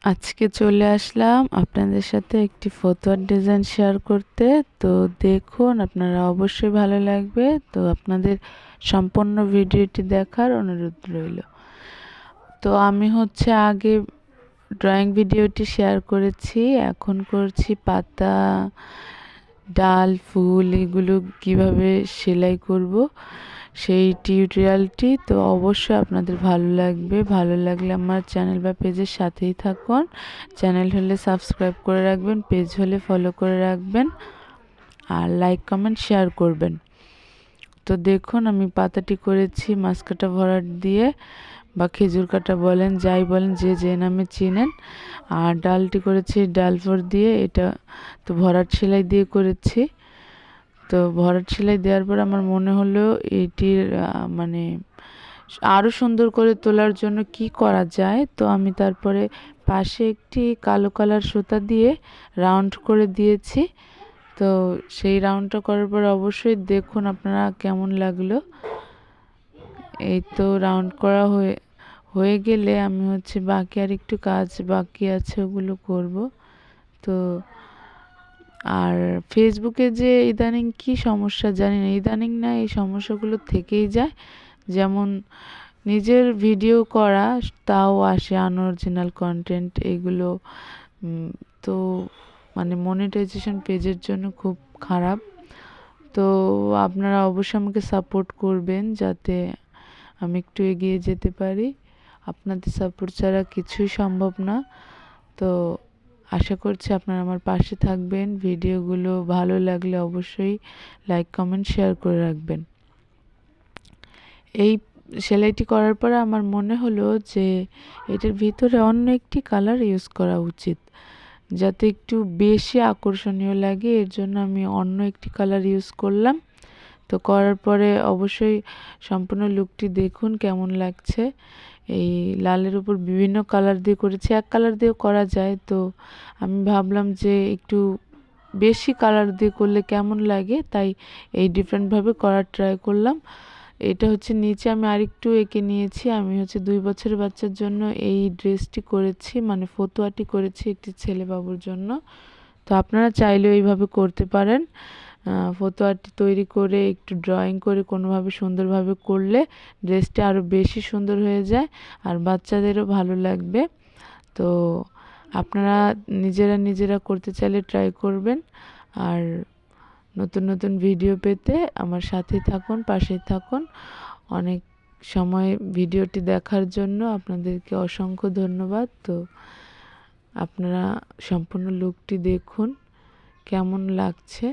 আজকে চলে আসলাম আপনাদের সাথে একটি ফতোয়ার ডিজাইন শেয়ার করতে। তো দেখুন, আপনারা অবশ্যই ভালো লাগবে। তো আপনাদের সম্পূর্ণ ভিডিওটি দেখার অনুরোধ রইল। তো আমি আগে ড্রয়িং ভিডিওটি শেয়ার করেছি, এখন করছি পাতা, ডাল, ফুল এগুলো কিভাবে সেলাই করব সেই টিউটোরিয়ালটি। তো অবশ্যই আপনাদের ভালো লাগবে। ভালো লাগলে আমার চ্যানেল বা পেজের সাথেই থাকুন। চ্যানেল হলে সাবস্ক্রাইব করে রাখবেন, পেজ হলে ফলো করে রাখবেন, আর লাইক কমেন্ট শেয়ার করবেন। তো দেখুন, আমি পাতাটি করেছি মাসকাটা ভরাট দিয়ে, বা খেজুর কাটা বলেন, যাই বলেন, যে নামে চিনেন। আর ডালটি করেছি ডালফোর দিয়ে, এটা তো ভরাট সেলাই দিয়ে করেছি। তো ভরাট সেলাই দেওয়ার পর আমার মনে হলো এটির মানে আরও সুন্দর করে তোলার জন্য কি করা যায়। তো আমি তারপরে পাশে একটি কালো কালার সুতা দিয়ে রাউন্ড করে দিয়েছি। তো সেই রাউন্ডটা করার পর অবশ্যই দেখুন আপনারা কেমন লাগলো। এই তো রাউন্ড করা হয়ে গেলে আমি বাকি আর একটু কাজ বাকি আছে, ওগুলো করব। তো আর ফেসবুকে যে ইদানিং কি সমস্যা জানি না, ইদানিং না, এই সমস্যাগুলো থেকেই যায়। যেমন নিজের ভিডিও করা, তাও আসে আনঅরিজিনাল কন্টেন্ট, এগুলো তো মনিটাইজেশন পেজের জন্য খুব খারাপ। তো আপনারা অবশ্যই আমাকে সাপোর্ট করবেন যাতে আমি একটু এগিয়ে যেতে পারি। আপনাদের সাপোর্ট ছাড়া কিছুই সম্ভব না। তো আশা করছি আপনারা আমার পাশে থাকবেন। ভিডিওগুলো ভালো লাগলে অবশ্যই লাইক কমেন্ট শেয়ার করে রাখবেন। এই সেলাইটি করার পরে আমার মনে হলো যে এটার ভিতরে অন্য একটি কালার ইউজ করা উচিত, যাতে একটু বেশি আকর্ষণীয় লাগে। এর জন্য আমি অন্য একটি কালার ইউজ করলাম। তো করার পরে অবশ্যই সম্পূর্ণ লুকটি দেখুন কেমন লাগছে। এই লালের উপর বিভিন্ন কালার দিয়ে করেছি, এক কালার দিয়েও করা যায়। তো আমি ভাবলাম যে একটু বেশি কালার দিয়ে করলে কেমন লাগে, তাই এই ডিফারেন্টভাবে করার ট্রাই করলাম। এটা নিচে আমি আরেকটু এঁকে নিয়েছি। আমি 2 বছরের বাচ্চার জন্য এই ড্রেসটি করেছি, ফতুয়াটি করেছি একটি ছেলে বাবুর জন্য। তো আপনারা চাইলেও এইভাবে করতে পারেন। ফতুয়াটি তৈরি করে একটু ড্রয়িং করে কোনোভাবে সুন্দরভাবে করলে ড্রেসটা আরও বেশি সুন্দর হয়ে যায়, আর বাচ্চাদেরও ভালো লাগবে। তো আপনারা নিজেরা করতে চাইলে ট্রাই করবেন। আর নতুন নতুন ভিডিও পেতে আমার সাথেই থাকুন, পাশেই থাকুন। অনেক সময় ভিডিওটি দেখার জন্য আপনাদেরকে অসংখ্য ধন্যবাদ। তো আপনারা সম্পূর্ণ লুকটি দেখুন কেমন লাগছে।